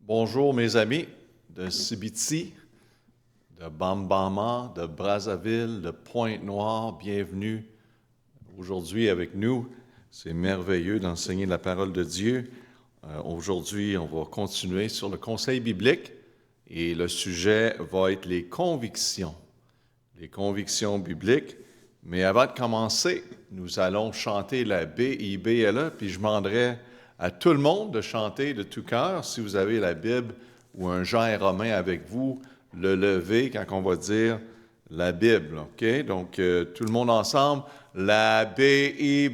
Bonjour mes amis de Sibiti, de Bambama, de Brazzaville, de Pointe-Noire, bienvenue aujourd'hui avec nous. C'est merveilleux d'enseigner la parole de Dieu. Aujourd'hui, on va continuer sur le conseil biblique et le sujet va être les convictions bibliques. Mais avant de commencer, nous allons chanter la B-I-B-L-E, puis je demanderai à tout le monde de chanter de tout cœur. Si vous avez la Bible ou un Jean romain avec vous, le levez quand on va dire la Bible. OK? Donc, tout le monde ensemble. La B-I-B-L-E,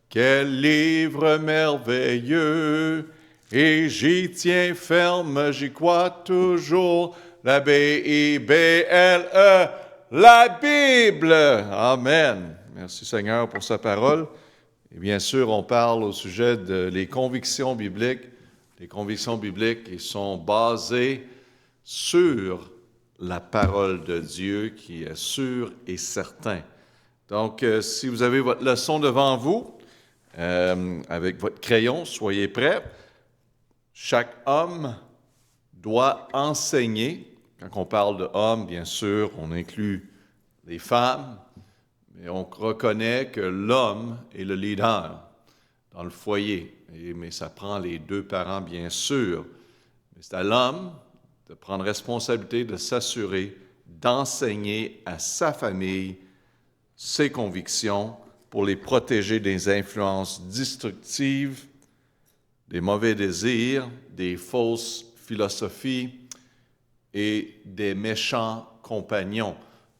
quel livre merveilleux, et j'y tiens ferme, j'y crois toujours. La B-I-B-L-E, la Bible. Amen. Merci Seigneur pour sa parole. Et bien sûr, on parle au sujet des convictions bibliques. Les convictions bibliques qui sont basées sur la parole de Dieu qui est sûre et certaine. Donc, si vous avez votre leçon devant vous, avec votre crayon, soyez prêts. Chaque homme doit enseigner. Quand on parle de homme, bien sûr, on inclut les femmes, mais on reconnaît que l'homme est le leader dans le foyer. Mais ça prend les deux parents, bien sûr. Mais c'est à l'homme de prendre responsabilité, de s'assurer, d'enseigner à sa famille ses convictions pour les protéger des influences destructives, des mauvais désirs, des fausses philosophies et des méchants compagnons.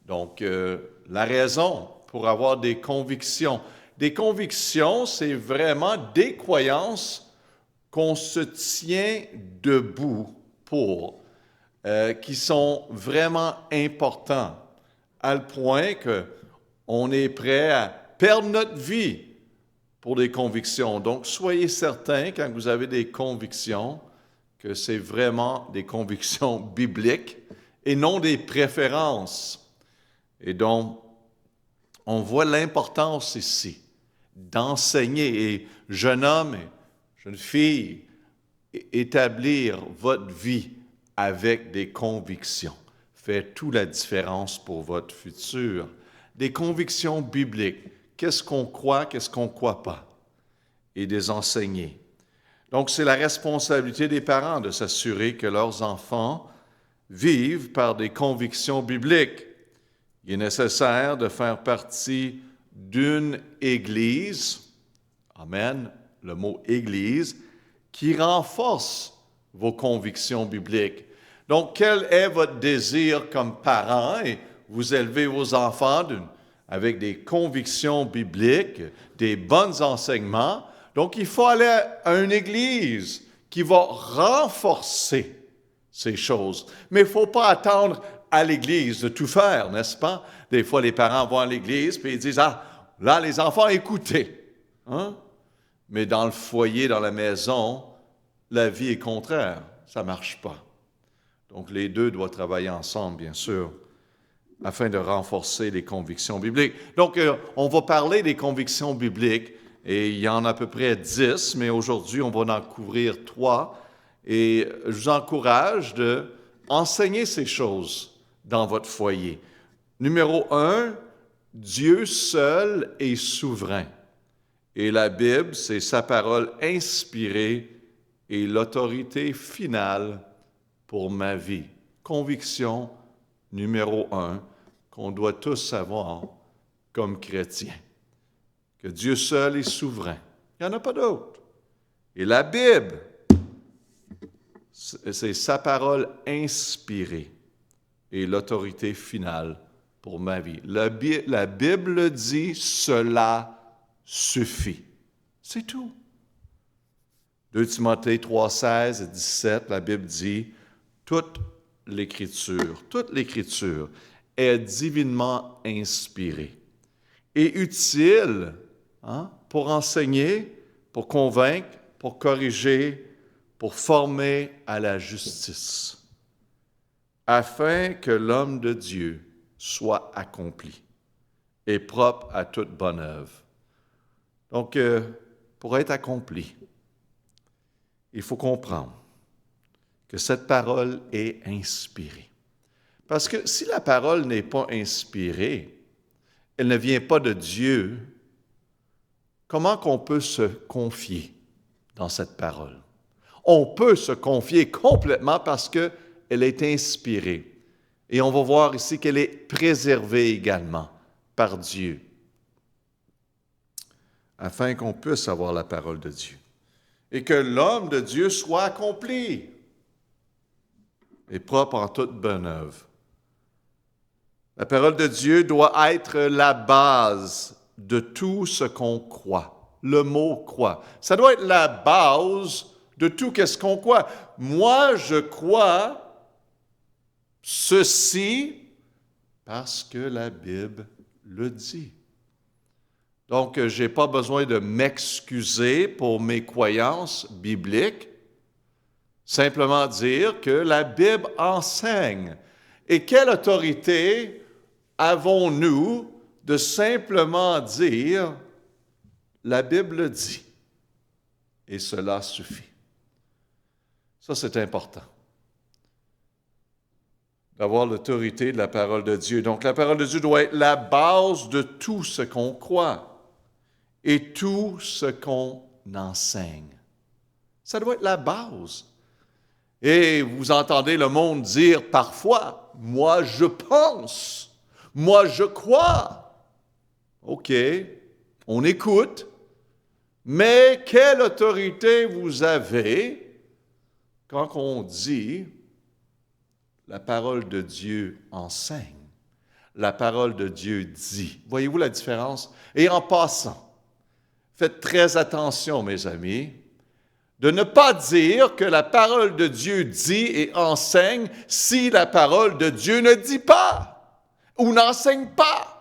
Donc, la raison pour avoir des convictions, c'est vraiment des croyances qu'on se tient debout pour, qui sont vraiment importants, à le point qu'on est prêt à perdre notre vie pour des convictions. Donc, soyez certains, quand vous avez des convictions, que c'est vraiment des convictions bibliques et non des préférences. Et donc, on voit l'importance ici d'enseigner. Et jeune homme et jeune fille, établir votre vie avec des convictions fait toute la différence pour votre futur. Des convictions bibliques. Qu'est-ce qu'on croit pas? Et des enseigner. Donc, c'est la responsabilité des parents de s'assurer que leurs enfants vivent par des convictions bibliques. Il est nécessaire de faire partie d'une Église, amen, le mot Église, qui renforce vos convictions bibliques. Donc, quel est votre désir comme parent? Et vous élevez vos enfants avec des convictions bibliques, des bons enseignements. Donc, il faut aller à une Église qui va renforcer ces choses. Mais il ne faut pas attendre à l'Église de tout faire, n'est-ce pas? Des fois, les parents vont à l'Église et ils disent « Ah, là, les enfants, écoutez. Hein? » Mais dans le foyer, dans la maison, la vie est contraire. Ça ne marche pas. Donc, les deux doivent travailler ensemble, bien sûr, afin de renforcer les convictions bibliques. Donc, on va parler des convictions bibliques, et il y en a à peu près 10, mais aujourd'hui, on va en couvrir 3. Et je vous encourage d'enseigner ces choses dans votre foyer. Numéro 1, Dieu seul est souverain. Et la Bible, c'est sa parole inspirée et l'autorité finale pour ma vie. Conviction numéro 1 qu'on doit tous savoir comme chrétiens. Que Dieu seul est souverain. Il n'y en a pas d'autre. Et la Bible, c'est sa parole inspirée et l'autorité finale pour ma vie. La Bible dit cela suffit. C'est tout. 2 Timothée 3,16 et 17, la Bible dit toute l'Écriture est divinement inspirée et utile pour enseigner, pour convaincre, pour corriger, pour former à la justice, afin que l'homme de Dieu soit accompli et propre à toute bonne œuvre. Donc, pour être accompli, il faut comprendre que cette parole est inspirée. Parce que si la parole n'est pas inspirée, elle ne vient pas de Dieu, comment qu'on peut se confier dans cette parole? On peut se confier complètement parce qu'elle est inspirée. Et on va voir ici qu'elle est préservée également par Dieu, afin qu'on puisse avoir la parole de Dieu. Et que l'homme de Dieu soit accompli et propre en toute bonne œuvre. La parole de Dieu doit être la base de tout ce qu'on croit. Le mot « croit ». Ça doit être la base de tout ce qu'on croit. Moi, je crois ceci parce que la Bible le dit. Donc, je n'ai pas besoin de m'excuser pour mes croyances bibliques. Simplement dire que la Bible enseigne. Et quelle autorité avons-nous de simplement dire « la Bible dit » et cela suffit. Ça, c'est important, d'avoir l'autorité de la parole de Dieu. Donc, la parole de Dieu doit être la base de tout ce qu'on croit et tout ce qu'on enseigne. Ça doit être la base. Et vous entendez le monde dire parfois, « moi je pense »,« moi je crois ». OK, on écoute, mais quelle autorité vous avez quand on dit « la parole de Dieu enseigne », la parole de Dieu dit. Voyez-vous la différence? Et en passant, faites très attention, mes amis, de ne pas dire que la parole de Dieu dit et enseigne si la parole de Dieu ne dit pas ou n'enseigne pas.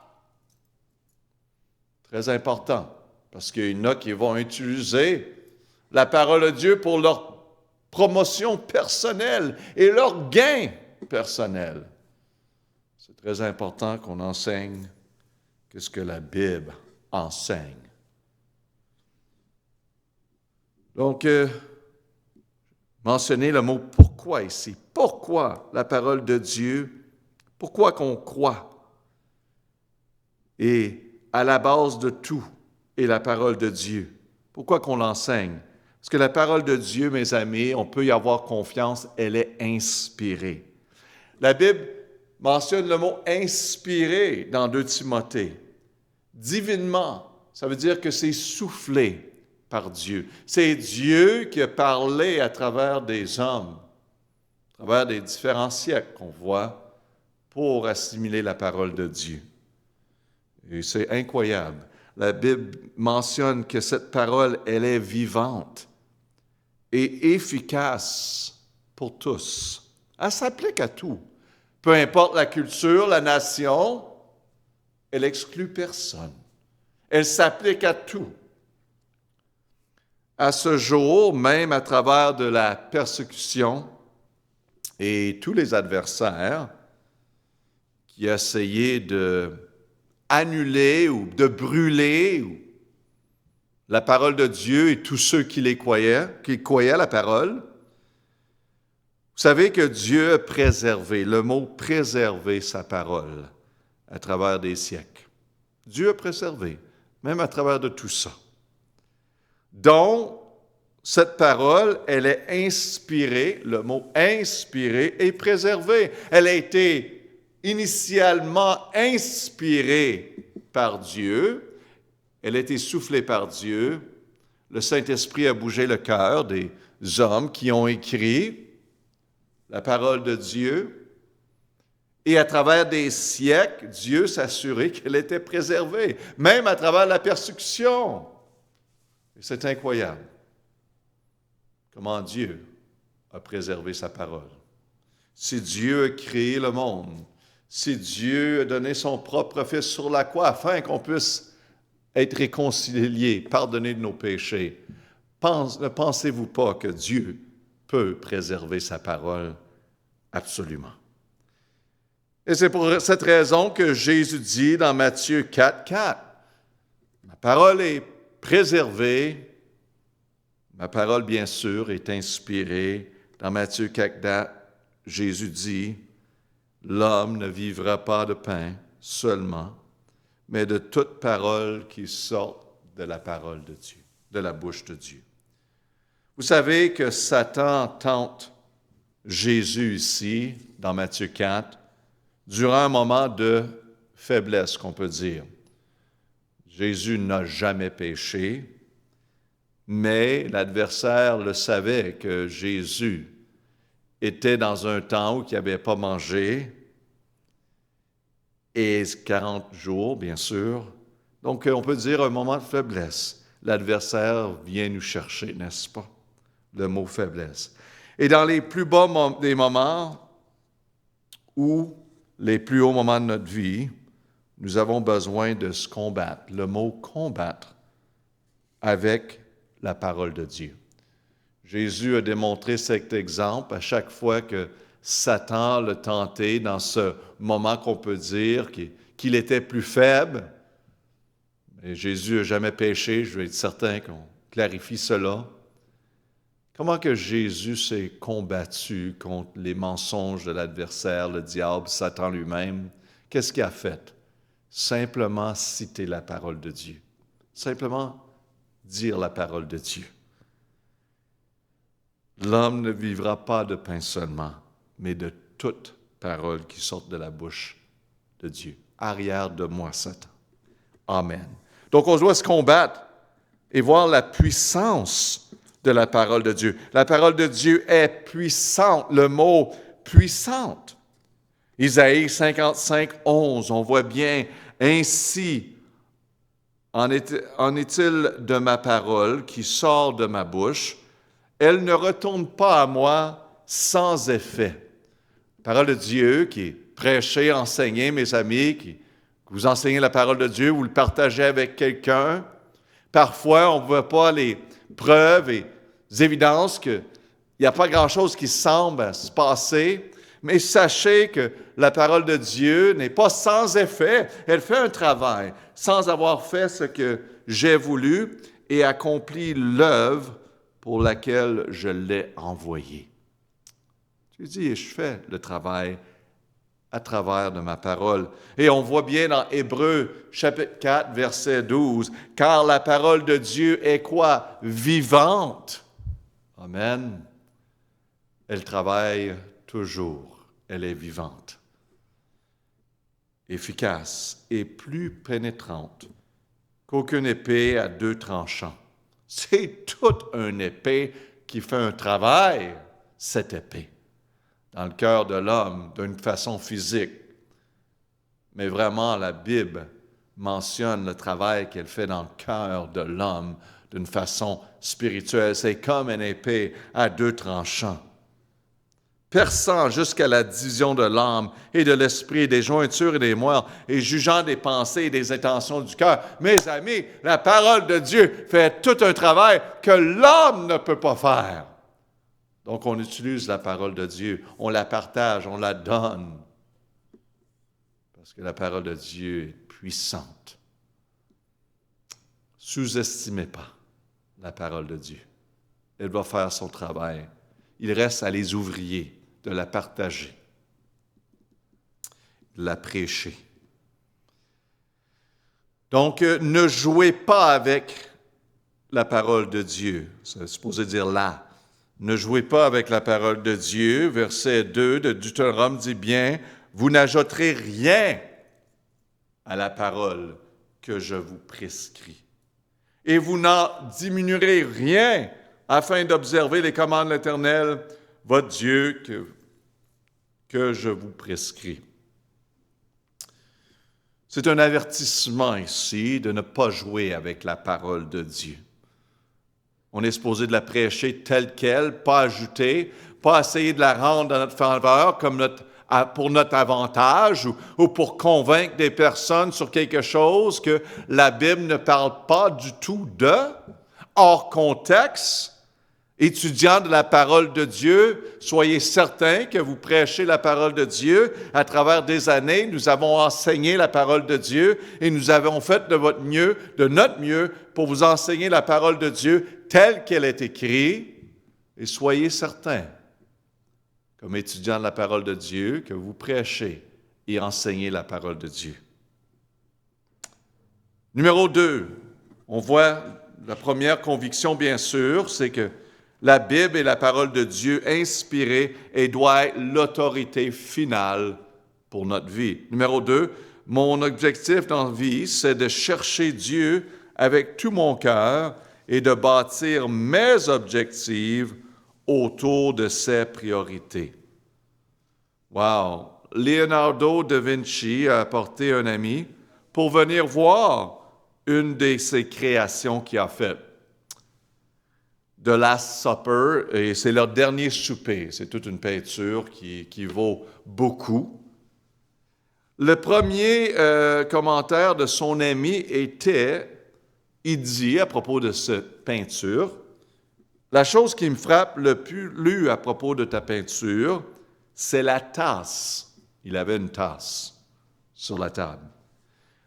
Très important, parce qu'il y en a qui vont utiliser la parole de Dieu pour leur promotion personnelle et leur gain personnel. C'est très important qu'on enseigne ce que la Bible enseigne. Donc, mentionnez le mot « pourquoi » ici. Pourquoi la parole de Dieu? Pourquoi qu'on croit? Et à la base de tout est la parole de Dieu. Pourquoi qu'on l'enseigne? Parce que la parole de Dieu, mes amis, on peut y avoir confiance, elle est inspirée. La Bible mentionne le mot « inspiré » dans 2 Timothée. Divinement, ça veut dire que c'est soufflé par Dieu. C'est Dieu qui a parlé à travers des hommes, à travers des différents siècles qu'on voit, pour assimiler la parole de Dieu. Et c'est incroyable. La Bible mentionne que cette parole, elle est vivante et efficace pour tous. Elle s'applique à tout. Peu importe la culture, la nation, elle exclut personne. Elle s'applique à tout. À ce jour, même à travers de la persécution et tous les adversaires qui essayaient d'annuler ou de brûler la parole de Dieu et tous ceux qui croyaient à la parole, vous savez que Dieu a préservé, le mot « préserver » sa parole à travers des siècles. Dieu a préservé, même à travers de tout ça. Donc, cette parole, elle est inspirée, le mot « inspiré » est préservé. Elle a été initialement inspirée par Dieu, elle a été soufflée par Dieu. Le Saint-Esprit a bougé le cœur des hommes qui ont écrit la parole de Dieu. Et à travers des siècles, Dieu s'assurait qu'elle était préservée, même à travers la persécution. Et c'est incroyable comment Dieu a préservé sa parole. Si Dieu a créé le monde, si Dieu a donné son propre Fils sur la croix afin qu'on puisse être réconciliés, pardonnés de nos péchés, ne pensez-vous pas que Dieu peut préserver sa parole? Absolument. Et c'est pour cette raison que Jésus dit dans Matthieu 4, 4, « Ma parole est préservée, Ma parole, bien sûr, est inspirée. Dans Matthieu 4, Jésus dit, « L'homme ne vivra pas de pain seulement, mais de toute parole qui sort de la parole de Dieu, de la bouche de Dieu. » Vous savez que Satan tente Jésus ici, dans Matthieu 4, durant un moment de faiblesse, qu'on peut dire. Jésus n'a jamais péché, mais l'adversaire le savait que Jésus était dans un temps où il n'avait pas mangé, et 40 jours, bien sûr. Donc, on peut dire un moment de faiblesse. L'adversaire vient nous chercher, n'est-ce pas? Le mot faiblesse. Et dans les plus bas des moments ou les plus hauts moments de notre vie, nous avons besoin de se combattre. Le mot combattre avec la parole de Dieu. Jésus a démontré cet exemple à chaque fois que Satan l'a tenté dans ce moment qu'on peut dire qu'il était plus faible. Et Jésus n'a jamais péché, je veux être certain qu'on clarifie cela. Comment que Jésus s'est combattu contre les mensonges de l'adversaire, le diable, Satan lui-même? Qu'est-ce qu'il a fait? Simplement citer la parole de Dieu. Simplement dire la parole de Dieu. L'homme ne vivra pas de pain seulement, mais de toute parole qui sort de la bouche de Dieu. Arrière de moi, Satan. Amen. Donc, on doit se combattre et voir la puissance de la parole de Dieu. La parole de Dieu est puissante. Le mot « puissante ». Isaïe 55, 11, on voit bien « Ainsi en est-il de ma parole qui sort de ma bouche, elle ne retourne pas à moi sans effet. » Parole de Dieu qui est prêchée, enseignée, mes amis, que vous enseignez la parole de Dieu, vous le partagez avec quelqu'un. Parfois, on ne voit pas les preuves et les évidences qu'il n'y a pas grand-chose qui semble se passer, mais sachez que la parole de Dieu n'est pas sans effet. Elle fait un travail sans avoir fait ce que j'ai voulu et accompli l'œuvre pour laquelle je l'ai envoyée. Tu dis, je fais le travail à travers de ma parole. Et on voit bien dans Hébreux, chapitre 4, verset 12, « Car la parole de Dieu est quoi? Vivante. » Amen. Elle travaille toujours. Elle est vivante. Efficace et plus pénétrante qu'aucune épée à deux tranchants. C'est toute une épée qui fait un travail, cette épée, dans le cœur de l'homme, d'une façon physique. Mais vraiment, la Bible mentionne le travail qu'elle fait dans le cœur de l'homme d'une façon spirituelle. C'est comme une épée à deux tranchants, perçant jusqu'à la division de l'âme et de l'esprit, des jointures et des moelles, et jugeant des pensées et des intentions du cœur. Mes amis, la parole de Dieu fait tout un travail que l'homme ne peut pas faire. Donc, on utilise la parole de Dieu, on la partage, on la donne, parce que la parole de Dieu est puissante. Sous-estimez pas la parole de Dieu. Elle va faire son travail. Il reste à les ouvriers de la partager, de la prêcher. Donc, ne jouez pas avec la parole de Dieu. C'est supposé dire là. Ne jouez pas avec la parole de Dieu. Verset 2 de Deutéronome dit bien, « Vous n'ajouterez rien à la parole que je vous prescris. Et vous n'en diminuerez rien afin d'observer les commandes de l'Éternel, votre Dieu, que je vous prescris. » C'est un avertissement ici de ne pas jouer avec la parole de Dieu. On est supposé de la prêcher telle qu'elle, pas ajouter, pas essayer de la rendre à notre faveur comme pour notre avantage ou pour convaincre des personnes sur quelque chose que la Bible ne parle pas du tout de, hors contexte. Étudiants de la parole de Dieu, soyez certains que vous prêchez la parole de Dieu. À travers des années, nous avons enseigné la parole de Dieu et nous avons fait de notre mieux pour vous enseigner la parole de Dieu telle qu'elle est écrite. Et soyez certains, comme étudiants de la parole de Dieu, que vous prêchez et enseignez la parole de Dieu. Numéro 2, on voit la première conviction, bien sûr, c'est que la Bible est la parole de Dieu inspirée et doit être l'autorité finale pour notre vie. Numéro 2, mon objectif dans la vie, c'est de chercher Dieu avec tout mon cœur et de bâtir mes objectifs autour de ses priorités. Wow! Leonardo da Vinci a apporté un ami pour venir voir une de ses créations qu'il a faites. The Last Supper, et c'est leur dernier souper. C'est toute une peinture qui vaut beaucoup. Le premier commentaire de son ami était, il dit à propos de cette peinture, « La chose qui me frappe le plus à propos de ta peinture, c'est la tasse. » Il avait une tasse sur la table.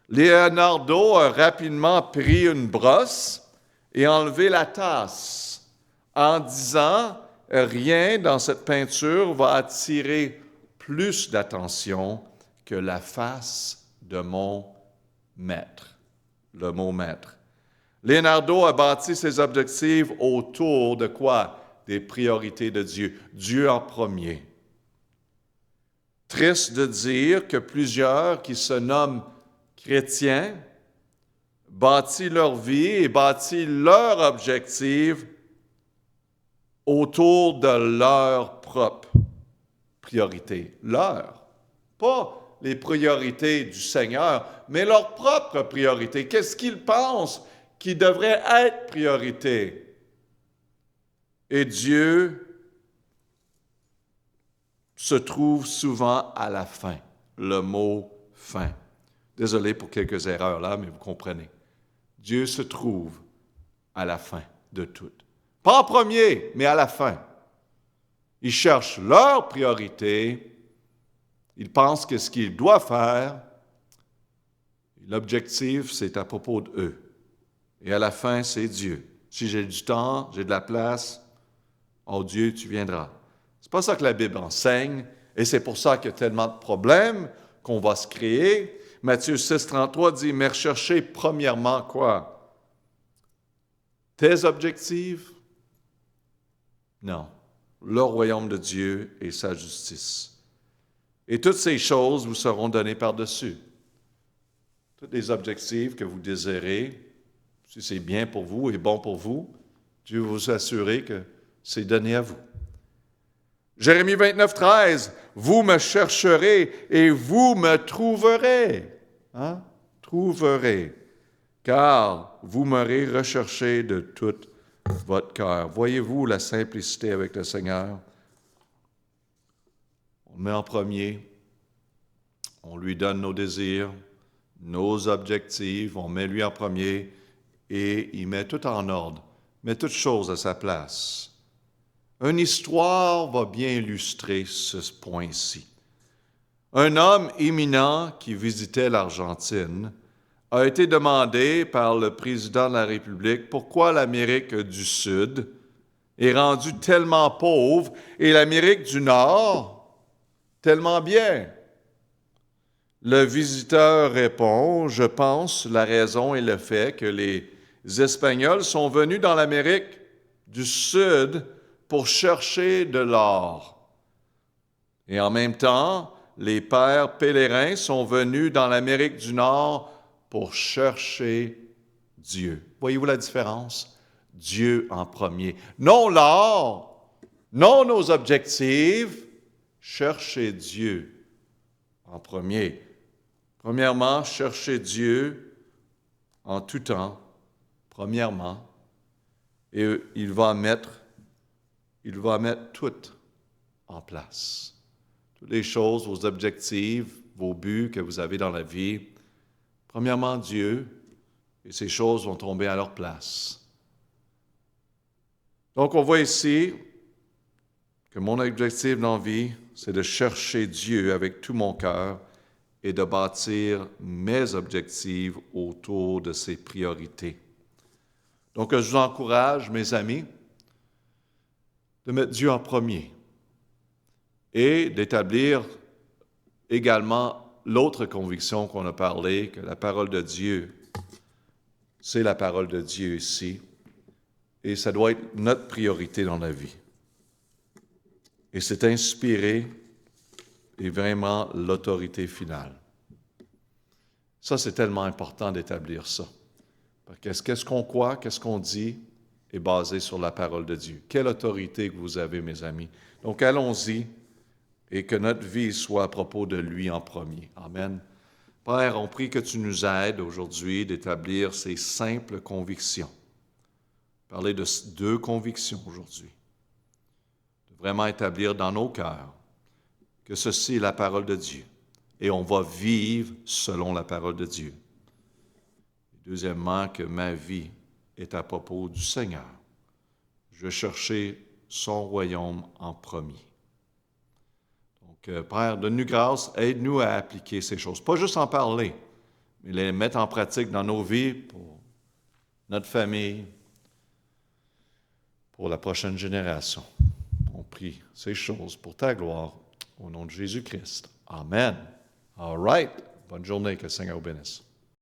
Leonardo a rapidement pris une brosse et enlevé la tasse en disant « Rien dans cette peinture va attirer plus d'attention que la face de mon maître. » Le mot « maître ». Leonardo a bâti ses objectifs autour de quoi? Des priorités de Dieu. Dieu en premier. Triste de dire que plusieurs qui se nomment chrétiens bâtissent leur vie et bâtissent leur objectif autour de leurs propres priorités. Leurs. Pas les priorités du Seigneur, mais leurs propres priorités. Qu'est-ce qu'ils pensent qui devrait être priorité? Et Dieu se trouve souvent à la fin. Le mot « fin ». Désolé pour quelques erreurs là, mais vous comprenez. Dieu se trouve à la fin de tout. Pas en premier, mais à la fin. Ils cherchent leur priorité. Ils pensent que ce qu'ils doivent faire, l'objectif, c'est à propos d'eux. Et à la fin, c'est Dieu. Si j'ai du temps, j'ai de la place, oh Dieu, tu viendras. C'est pas ça que la Bible enseigne, et c'est pour ça qu'il y a tellement de problèmes qu'on va se créer. Matthieu 6, 33 dit, mais recherchez premièrement quoi? Tes objectifs? Non. Le royaume de Dieu et sa justice. Et toutes ces choses vous seront données par-dessus. Tous les objectifs que vous désirez, si c'est bien pour vous et bon pour vous, Dieu va vous assurer que c'est donné à vous. Jérémie 29, 13, « Vous me chercherez et vous me trouverez. » Hein? Trouverez, car vous m'aurez recherché de tout votre cœur. Voyez-vous la simplicité avec le Seigneur? On le met en premier, on lui donne nos désirs, nos objectifs, on met lui en premier et il met tout en ordre, met toutes choses à sa place. Une histoire va bien illustrer ce point-ci. Un homme éminent qui visitait l'Argentine a été demandé par le président de la République pourquoi l'Amérique du Sud est rendue tellement pauvre et l'Amérique du Nord tellement bien. Le visiteur répond, je pense, la raison est le fait que les Espagnols sont venus dans l'Amérique du Sud pour chercher de l'or. Et en même temps, les pères pèlerins sont venus dans l'Amérique du Nord pour chercher Dieu. Voyez-vous la différence? Dieu en premier. Non l'or, non nos objectifs, cherchez Dieu en premier. Premièrement, cherchez Dieu en tout temps, premièrement, et il va mettre tout en place. Toutes les choses, vos objectifs, vos buts que vous avez dans la vie, premièrement Dieu, et ces choses vont tomber à leur place. Donc, on voit ici que mon objectif dans la vie, c'est de chercher Dieu avec tout mon cœur et de bâtir mes objectifs autour de ses priorités. Donc, je vous encourage, mes amis, de mettre Dieu en premier et d'établir également l'autre conviction qu'on a parlé, que la parole de Dieu, c'est la parole de Dieu ici, et ça doit être notre priorité dans la vie. Et c'est inspiré et vraiment l'autorité finale. Ça, c'est tellement important d'établir ça. Parce que qu'est-ce qu'on croit, qu'est-ce qu'on dit est basé sur la parole de Dieu. Quelle autorité que vous avez, mes amis. Donc, allons-y et que notre vie soit à propos de lui en premier. Amen. Père, on prie que tu nous aides aujourd'hui d'établir ces simples convictions. Parler de 2 convictions aujourd'hui. De vraiment établir dans nos cœurs que ceci est la parole de Dieu et on va vivre selon la parole de Dieu. Et deuxièmement, que ma vie est à propos du Seigneur. Je vais chercher son royaume en premier. Donc, Père, donne-nous grâce, aide-nous à appliquer ces choses. Pas juste en parler, mais les mettre en pratique dans nos vies pour notre famille, pour la prochaine génération. On prie ces choses pour ta gloire, au nom de Jésus-Christ. Amen. All right. Bonne journée, que le Seigneur vous bénisse.